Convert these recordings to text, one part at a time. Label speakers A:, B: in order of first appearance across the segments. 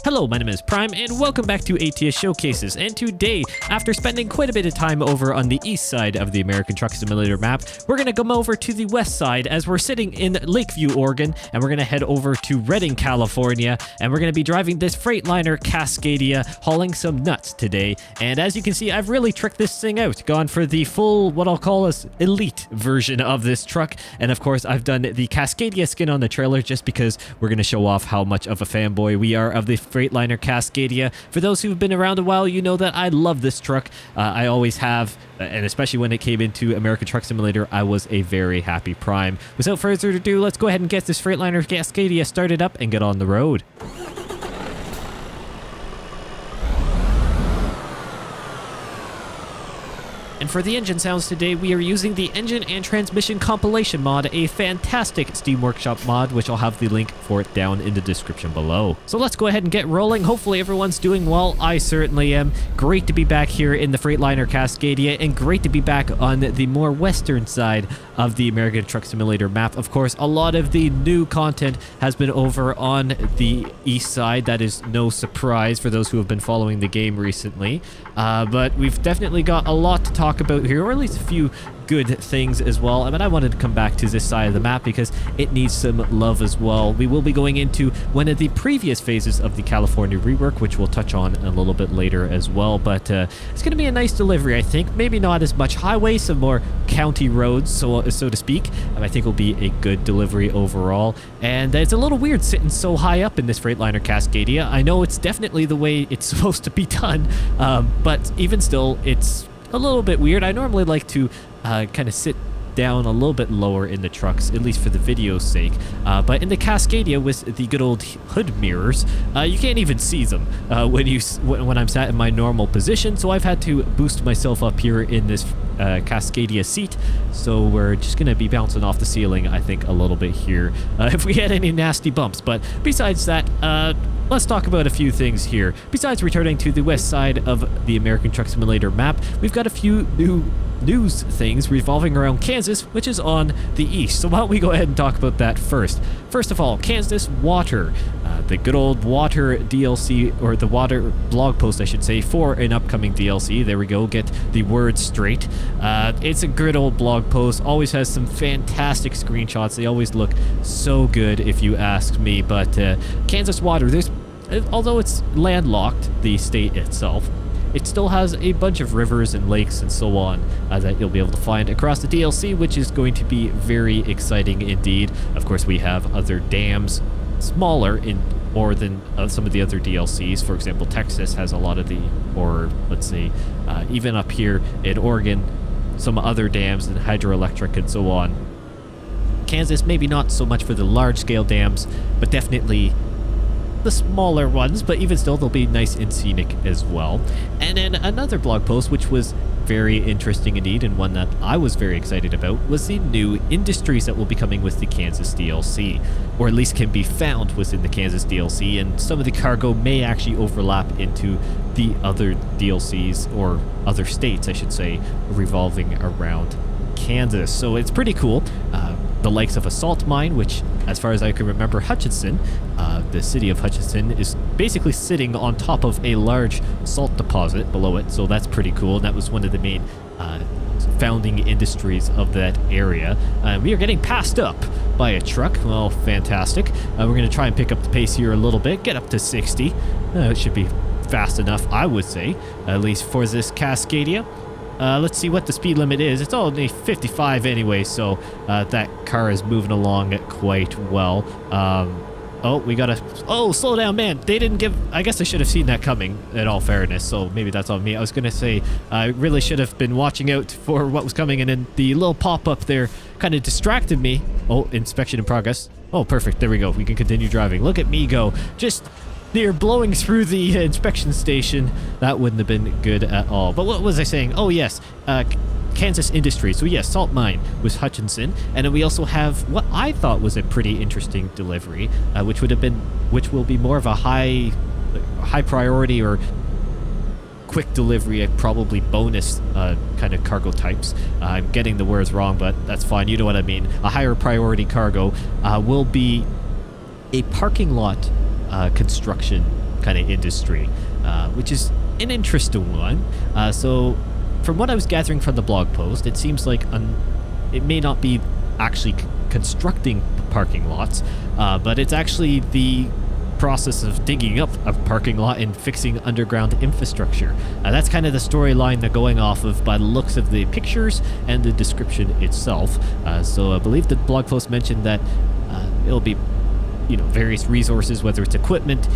A: Hello, my name is Prime, and welcome back to ATS Showcases. And today, after spending quite a bit of time over on the east side of the American Truck Simulator map, we're going to come over to the west side as we're sitting in Lakeview, Oregon, and we're going to head over to Redding, California, and we're going to be driving this Freightliner Cascadia, hauling some nuts today. And as you can see, I've really tricked this thing out, gone for the full, what I'll call as elite version of this truck. And of course, I've done the Cascadia skin on the trailer just because we're going to show off how much of a fanboy we are of the Freightliner Cascadia. For those who've been around a while, you know that I love this truck. I always have, and especially when it came into American Truck Simulator, I was a very happy Prime. Without further ado, let's go ahead and get this Freightliner Cascadia started up and get on the road. And for the engine sounds today, we are using the Engine and Transmission Compilation mod, a fantastic Steam Workshop mod, which I'll have the link for it down in the description below. So let's go ahead and get rolling. Hopefully everyone's doing well. I certainly am. Great to be back here in the Freightliner Cascadia, and great to be back on the more western side of the American Truck Simulator map. Of course, a lot of the new content has been over on the east side. That is no surprise for those who have been following the game recently. But we've definitely got a lot to talk about here, or at least a few good things as well. I mean, I wanted to come back to this side of the map because it needs some love as well. We will be going into one of the previous phases of the California rework, which we'll touch on a little bit later as well. But it's going to be a nice delivery, I think. Maybe not as much highway, some more county roads, so to speak. I think it'll be a good delivery overall. And it's a little weird sitting so high up in this Freightliner Cascadia. I know it's definitely the way it's supposed to be done, but even still, it's a little bit weird. I normally like to kind of sit down a little bit lower in the trucks, at least for the video's sake. But in the Cascadia with the good old hood mirrors, you can't even see them when I'm sat in my normal position. So I've had to boost myself up here in this Cascadia seat. So we're just going to be bouncing off the ceiling, I think, a little bit here if we had any nasty bumps. But besides that, let's talk about a few things here. Besides returning to the west side of the American Truck Simulator map, we've got a few new news things revolving around Kansas, which is on the east. So why don't we go ahead and talk about that first. First of all, Kansas water. The good old water DLC, or the water blog post, I should say, for an upcoming DLC. There we go, get the words straight. It's a good old blog post, always has some fantastic screenshots. They always look so good if you ask me. But Kansas water, although it's landlocked, the state itself, it still has a bunch of rivers and lakes and so on that you'll be able to find across the DLC, which is going to be very exciting indeed. Of course, we have other dams, smaller in more than some of the other DLCs. For example, Texas has a lot of the, or let's say, even up here in Oregon, some other dams and hydroelectric and so on. Kansas, maybe not so much for the large-scale dams, but definitely the smaller ones, but even still, they'll be nice and scenic as well. And then another blog post, which was very interesting indeed, and one that I was very excited about, was the new industries that will be coming with the Kansas DLC, or at least can be found within the Kansas DLC, and some of the cargo may actually overlap into the other DLCs, or other states, I should say, revolving around Kansas. So it's pretty cool. The likes of a salt mine, which, as far as I can remember, Hutchinson, the city of Hutchinson, is basically sitting on top of a large salt deposit below it, so that's pretty cool. And that was one of the main founding industries of that area. We are getting passed up by a truck. Well, fantastic. We're going to try and pick up the pace here a little bit, get up to 60. It should be fast enough, I would say, at least for this Cascadia. Let's see what the speed limit is. It's only 55 anyway, so that car is moving along quite well. Oh, we gotta... Oh, slow down, man. They didn't give... I guess I should have seen that coming, in all fairness, so maybe that's on me. I was gonna say, I really should have been watching out for what was coming, and then the little pop-up there kind of distracted me. Oh, inspection in progress. Oh, perfect. There we go. We can continue driving. Look at me go. Just... They're blowing through the inspection station. That wouldn't have been good at all. But what was I saying? Oh, yes. Kansas Industry. So, yes, salt mine was Hutchinson. And then we also have what I thought was a pretty interesting delivery, which will be more of a high priority or quick delivery, probably bonus kind of cargo types. I'm getting the words wrong, but that's fine. You know what I mean. A higher priority cargo will be a parking lot construction kind of industry, which is an interesting one. So from what I was gathering from the blog post, it seems like it may not be actually constructing parking lots, but it's actually the process of digging up a parking lot and fixing underground infrastructure. That's kind of the storyline they're going off of by the looks of the pictures and the description itself. So I believe the blog post mentioned that it'll be, various resources, whether it's equipment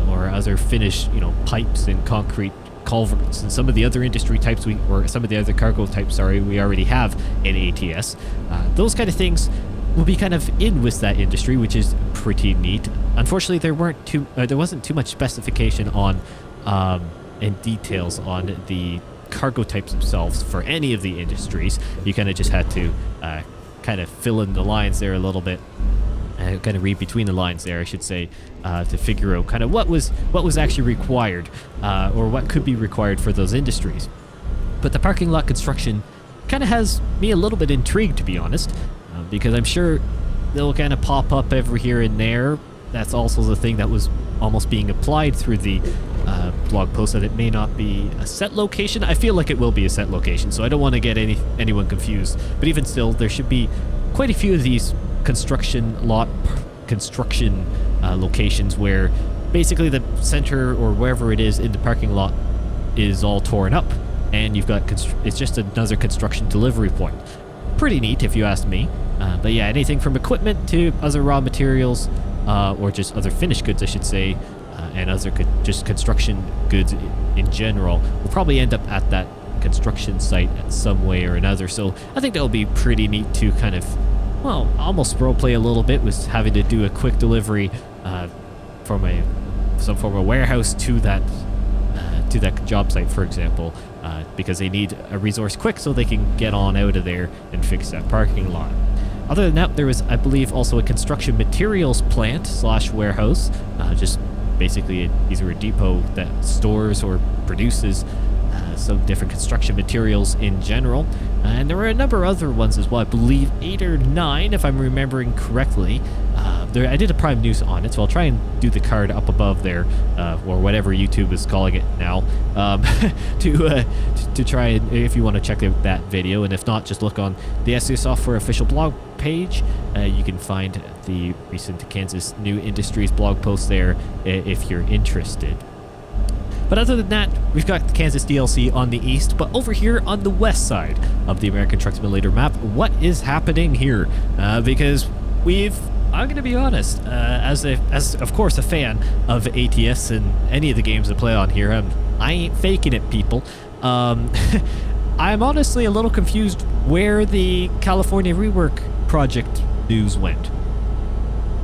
A: or other finished, pipes and concrete culverts and some of the other industry types or some of the other cargo types, we already have in ATS. Those kind of things will be kind of in with that industry, which is pretty neat. Unfortunately, there wasn't too much specification on and details on the cargo types themselves for any of the industries. You kind of just had to kind of fill in the lines there a little bit, kind of read between the lines there, I should say, to figure out kind of what was actually required, or what could be required for those industries. But the parking lot construction kind of has me a little bit intrigued, to be honest, because I'm sure they'll kind of pop up every here and there. That's also the thing that was almost being applied through the blog post, that it may not be a set location. I feel like it will be a set location, so I don't want to get anyone confused. But even still, there should be quite a few of these construction locations where basically the center or wherever it is in the parking lot is all torn up, and you've got it's just another construction delivery point. Pretty neat, if you ask me. But yeah, anything from equipment to other raw materials, or just other finished goods, I should say, and other just construction goods in general will probably end up at that construction site in some way or another. So I think that'll be pretty neat to kind of, well, almost roleplay a little bit with having to do a quick delivery from some form of warehouse to that job site, for example, because they need a resource quick so they can get on out of there and fix that parking lot. Other than that, there was, I believe, also a construction materials plant / warehouse, just basically either a depot that stores or produces some different construction materials in general. And there were a number of other ones as well, I believe 8 or 9, if I'm remembering correctly. I did a Prime News on it, so I'll try and do the card up above there, or whatever YouTube is calling it now, to try and, if you want to check out that video. And if not, just look on the SEO Software official blog page. You can find the recent Kansas New Industries blog post there if you're interested. But other than that, we've got Kansas DLC on the east, but over here on the west side of the American Truck Simulator map, what is happening here? Because I'm going to be honest, as of course a fan of ATS and any of the games that play on here, I ain't faking it, people. I'm honestly a little confused where the California rework project news went.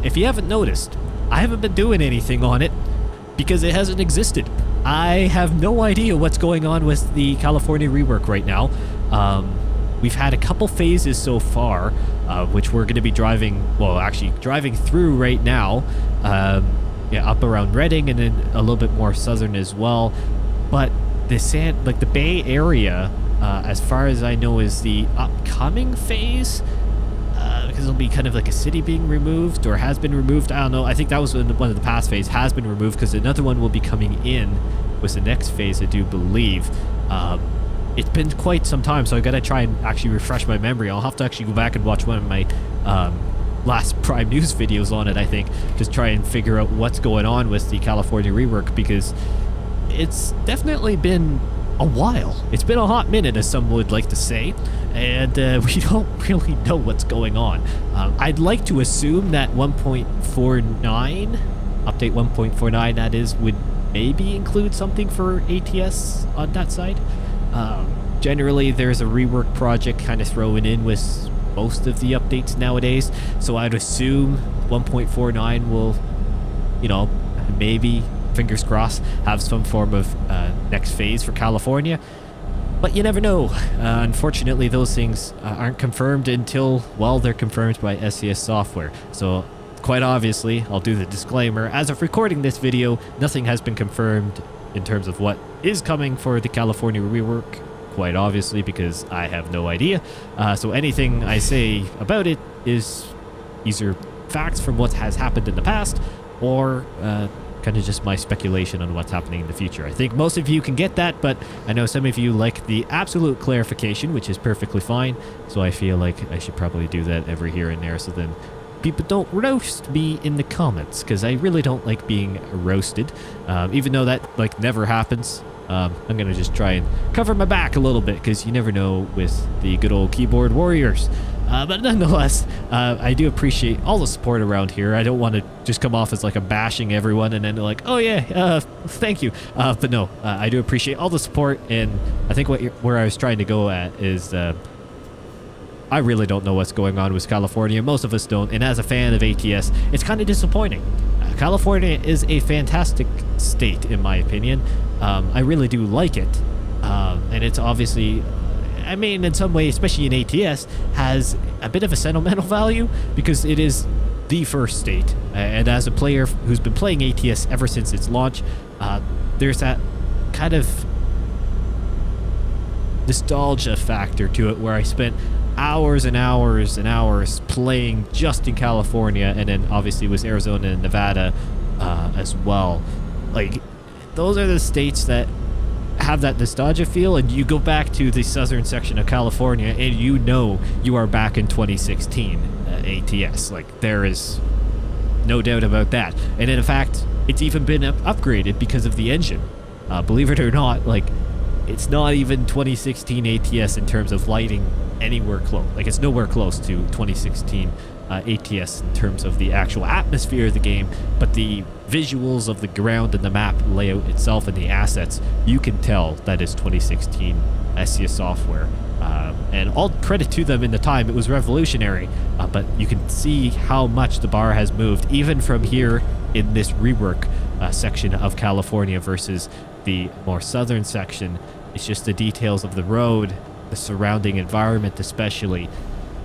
A: If you haven't noticed, I haven't been doing anything on it because it hasn't existed. I have no idea what's going on with the California rework right now. We've had a couple phases so far, which we're going to be driving through right now, up around Redding and then a little bit more southern as well. But the Bay Area, as far as I know, is the upcoming phase, because it'll be kind of like a city being removed or has been removed. I don't know. I think that was one of the past phase has been removed, because another one will be coming in with the next phase, I do believe. It's been quite some time, so I gotta try and actually refresh my memory. I'll have to actually go back and watch one of my last Prime News videos on it, I think, just try and figure out what's going on with the California rework, because it's definitely been a while. It's been a hot minute, as some would like to say, and we don't really know what's going on. I'd like to assume that 1.49, update 1.49, that is, would maybe include something for ATS on that side. Generally, there's a rework project kind of thrown in with most of the updates nowadays, so I'd assume 1.49 will, maybe, fingers crossed, have some form of next phase for California. But you never know. Unfortunately, those things aren't confirmed until, well, they're confirmed by SES Software. So quite obviously, I'll do the disclaimer. As of recording this video, nothing has been confirmed in terms of what is coming for the California rework, quite obviously, because I have no idea. So anything I say about it is either facts from what has happened in the past, or kind of just my speculation on what's happening in the future. I think most of you can get that, but I know some of you like the absolute clarification, which is perfectly fine. So I feel like I should probably do that every here and there, so then people don't roast me in the comments, because I really don't like being roasted, even though that like never happens. I'm gonna just try and cover my back a little bit, because you never know with the good old keyboard warriors. But nonetheless, I do appreciate all the support around here. I don't want to just come off as like I'm bashing everyone and then like, oh yeah, thank you. But no, I do appreciate all the support, and I think where I was trying to go at is I really don't know what's going on with California. Most of us don't, and as a fan of ATS, it's kind of disappointing. California is a fantastic state, in my opinion. I really do like it, and it's obviously, I mean, in some way, especially in ATS, has a bit of a sentimental value because it is the first state. And as a player who's been playing ATS ever since its launch, there's that kind of nostalgia factor to it where I spent hours and hours and hours playing just in California, and then obviously with Arizona and Nevada as well. Like, those are the states that have that nostalgia feel, and you go back to the southern section of California and you know you are back in 2016 ATS. Like, there is no doubt about that. And in fact, it's even been upgraded because of the engine. Believe it or not, like, it's not even 2016 ATS in terms of lighting anywhere close. Like, it's nowhere close to 2016 ATS in terms of the actual atmosphere of the game, but the visuals of the ground and the map layout itself and the assets, you can tell that is 2016 SCS software. And all credit to them in the time, it was revolutionary, but you can see how much the bar has moved, even from here in this rework section of California versus the more southern section. It's just the details of the road, the surrounding environment especially.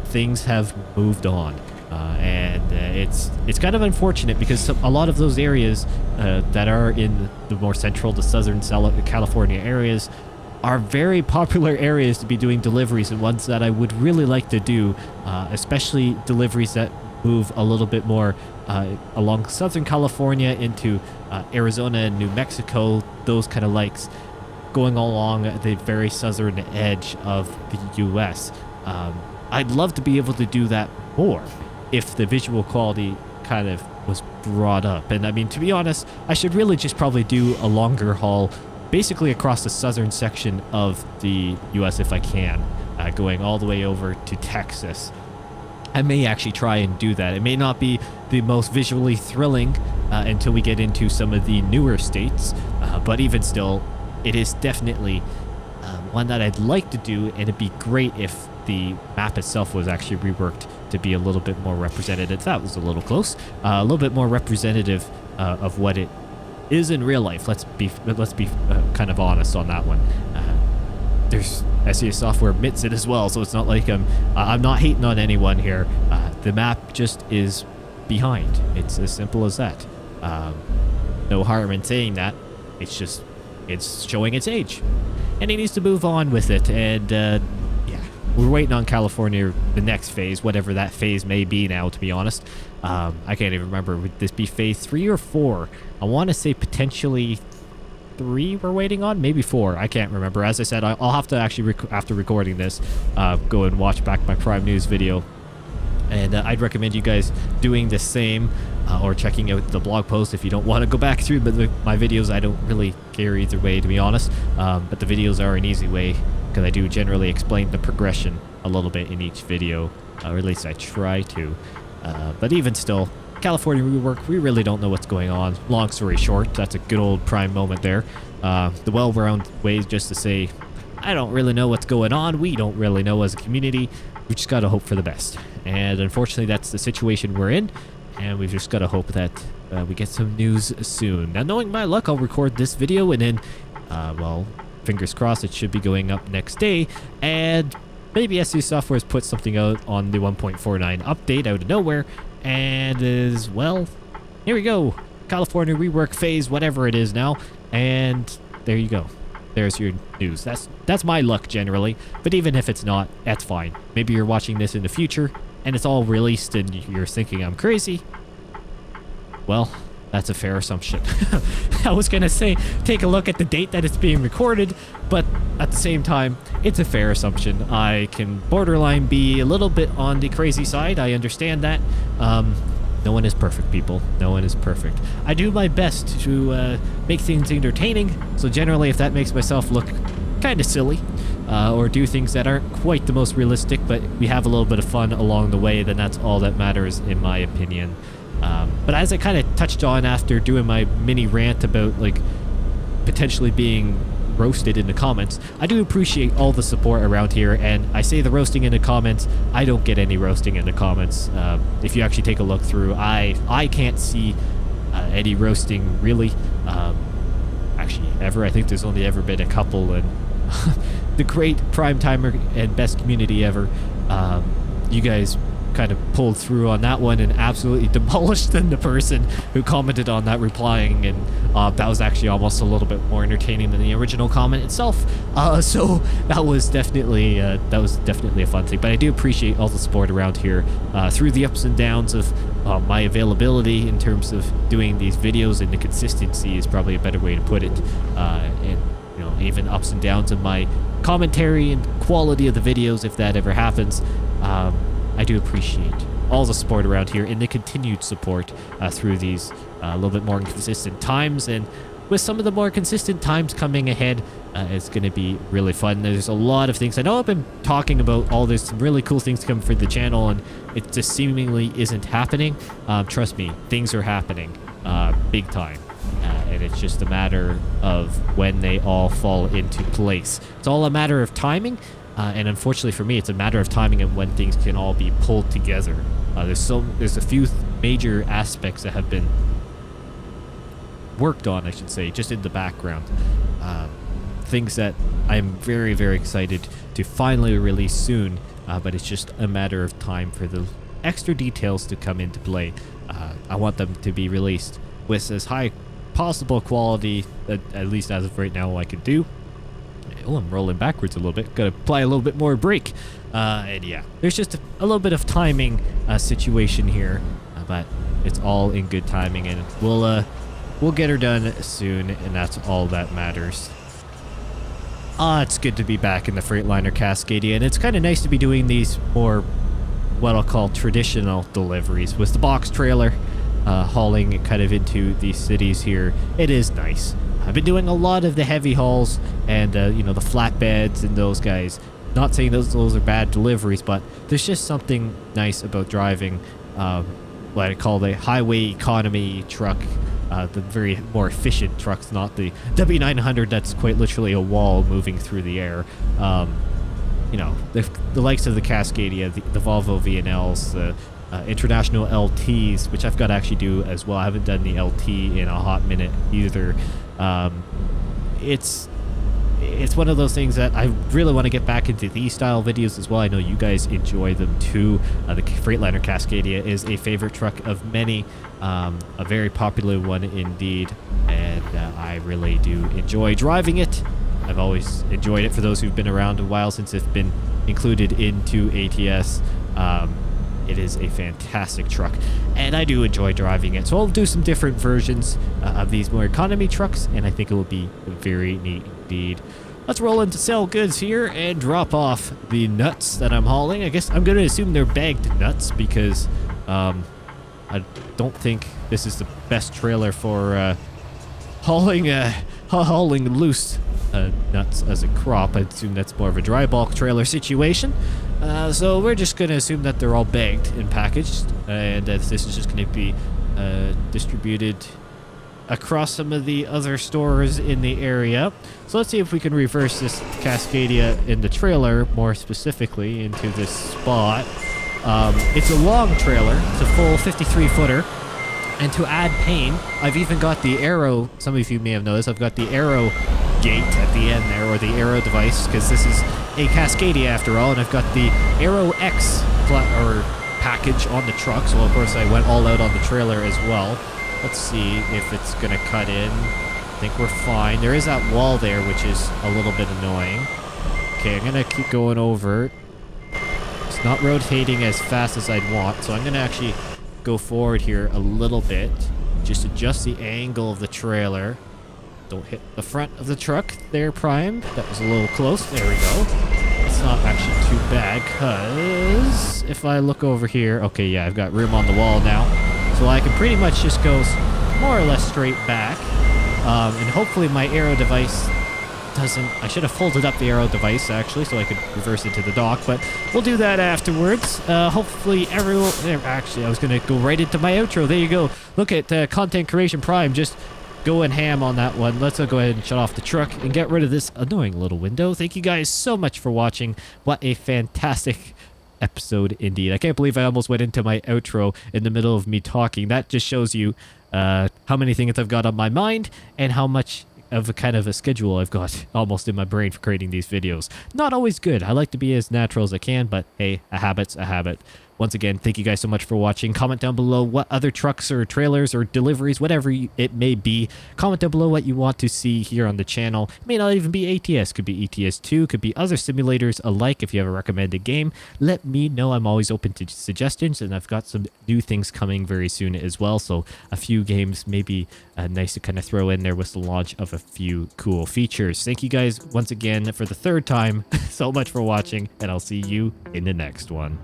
A: Things have moved on, and it's kind of unfortunate because a lot of those areas that are in the more central to southern California areas are very popular areas to be doing deliveries, and ones that I would really like to do, especially deliveries that move a little bit more along southern California into Arizona and New Mexico, those kind of likes, going along the very southern edge of the US. I'd love to be able to do that more if the visual quality kind of was brought up. And I mean, to be honest, I should really just probably do a longer haul basically across the southern section of the US if I can, going all the way over to Texas. I may actually try and do that. It may not be the most visually thrilling until we get into some of the newer states, but even still, it is definitely one that I'd like to do, and it'd be great if the map itself was actually reworked to be a little bit more representative. That was a little close. A little bit more representative of what it is in real life. Let's be kind of honest on that one. There's SES software admits it as well, so it's not like I'm not hating on anyone here. The map just is behind. It's as simple as that. No harm in saying that. It's just, it's showing its age, and it needs to move on with it. And yeah, we're waiting on California, the next phase, whatever that phase may be now, to be honest. I can't even remember. Would this be phase 3 or 4? I want to say potentially 3 we're waiting on, maybe 4. I can't remember. As I said, I'll have to actually, after recording this, go and watch back my Prime News video. And I'd recommend you guys doing the same, or checking out the blog post if you don't want to go back through my videos. I don't really care either way, to be honest. But the videos are an easy way, because I do generally explain the progression a little bit in each video, or at least I try to. But even still, California rework, we really don't know what's going on. Long story short, that's a good old Prime moment there. The well-round way just to say, I don't really know what's going on. We don't really know as a community. We just got to hope for the best. And unfortunately, that's the situation we're in. And we've just got to hope that we get some news soon. Now, knowing my luck, I'll record this video, and then, well, fingers crossed, it should be going up next day. And maybe SE Software's put something out on the 1.49 update out of nowhere. And as well, here we go. California rework phase, whatever it is now. And there you go. There's your news. That's my luck generally. But even if it's not, that's fine. Maybe you're watching this in the future and it's all released and you're thinking I'm crazy. Well, That's a fair assumption. I was gonna say, take a look at the date that it's being recorded, but at the same time, it's a fair assumption. I can borderline be a little bit on the crazy side. I understand that. No one is perfect, people. No one is perfect. I do my best to make things entertaining, so generally if that makes myself look kind of silly, or do things that aren't quite the most realistic, but we have a little bit of fun along the way, then that's all that matters in my opinion. But as I kind of touched on after doing my mini rant about like potentially being roasted in the comments, I do appreciate all the support around here, and I say the roasting in the comments, I don't get any roasting in the comments. If you actually take a look through, I can't see any roasting really, actually ever. I think there's only ever been a couple, and the great prime timer and best community ever, you guys kind of pulled through on that one and absolutely demolished the person who commented on that, replying, and that was actually almost a little bit more entertaining than the original comment itself. So that was definitely a fun thing. But I do appreciate all the support around here through the ups and downs of my availability in terms of doing these videos, and the consistency is probably a better way to put it, and you know, even ups and downs of my commentary and quality of the videos, if that ever happens. I do appreciate all the support around here and the continued support through these a little bit more inconsistent times. And with some of the more consistent times coming ahead, it's going to be really fun. There's a lot of things. I know I've been talking about all this really cool things coming for the channel, and it just seemingly isn't happening. Trust me, things are happening big time. And it's just a matter of when they all fall into place. It's all a matter of timing. And unfortunately for me, it's a matter of timing and when things can all be pulled together. There's a few major aspects that have been worked on, I should say, just in the background. Things that I'm very, very excited to finally release soon, but it's just a matter of time for the extra details to come into play. I want them to be released with as high possible quality, at least as of right now, I can do. Oh, I'm rolling backwards a little bit. Gotta apply a little bit more brake. And yeah, there's just a little bit of timing situation here, but it's all in good timing, and we'll get her done soon, and that's all that matters. It's good to be back in the Freightliner Cascadia, and it's kind of nice to be doing these more what I'll call traditional deliveries with the box trailer, hauling kind of into these cities here. It is nice. I've been doing a lot of the heavy hauls and, you know, the flatbeds and those guys. Not saying those are bad deliveries, but there's just something nice about driving what I call the highway economy truck, the very more efficient trucks, not the W900 that's quite literally a wall moving through the air. You know, the likes of the Cascadia, the Volvo VNLs, the international LTs, which I've got to actually do as well. I haven't done the LT in a hot minute either. It's one of those things that I really want to get back into these style videos as well. I know you guys enjoy them too. The Freightliner Cascadia is a favorite truck of many, a very popular one indeed, and I really do enjoy driving it. I've always enjoyed it. For those who've been around a while since it's been included into ATS, it is a fantastic truck, and I do enjoy driving it. So I'll do some different versions of these more economy trucks, and I think it will be very neat indeed. Let's roll into sell goods here and drop off the nuts that I'm hauling. I guess I'm going to assume they're bagged nuts, because I don't think this is the best trailer for hauling loose nuts as a crop. I assume that's more of a dry bulk trailer situation. So we're just going to assume that they're all bagged and packaged, and that this is just going to be distributed across some of the other stores in the area. So let's see if we can reverse this Cascadia in the trailer, more specifically into this spot. It's a long trailer. It's a full 53-footer. And to add pain, I've even got the arrow. Some of you may have noticed I've got the arrow gate at the end there, or the arrow device, because this is a Cascadia after all, and I've got the Arrow X package on the truck. So of course I went all out on the trailer as well. Let's see if it's gonna cut in. I think we're fine. There is that wall there, which is a little bit annoying. Okay, I'm gonna keep going over. It's not rotating as fast as I'd want, so I'm gonna actually go forward here a little bit, just adjust the angle of the trailer. Don't hit the front of the truck there, Prime. That was a little close. There we go. It's not actually too bad, because if I look over here, okay, yeah, I've got room on the wall now. So I can pretty much just go more or less straight back. And hopefully my aero device doesn't... I should have folded up the aero device, actually, so I could reverse into the dock, but we'll do that afterwards. Hopefully everyone... Actually, I was going to go right into my outro. There you go. Look at Content Creation Prime, just going ham on that one. Let's go ahead and shut off the truck and get rid of this annoying little window. Thank you guys so much for watching. What a fantastic episode indeed. I can't believe I almost went into my outro in the middle of me talking. That just shows you how many things I've got on my mind and how much of a kind of a schedule I've got almost in my brain for creating these videos. Not always good. I like to be as natural as I can, but hey, a habit's a habit. Once again, thank you guys so much for watching. Comment down below what other trucks or trailers or deliveries, whatever it may be. Comment down below what you want to see here on the channel. It may not even be ATS. Could be ETS2. Could be other simulators alike. If you have a recommended game, let me know. I'm always open to suggestions, and I've got some new things coming very soon as well. So a few games may be nice to kind of throw in there with the launch of a few cool features. Thank you guys once again for the third time so much for watching, and I'll see you in the next one.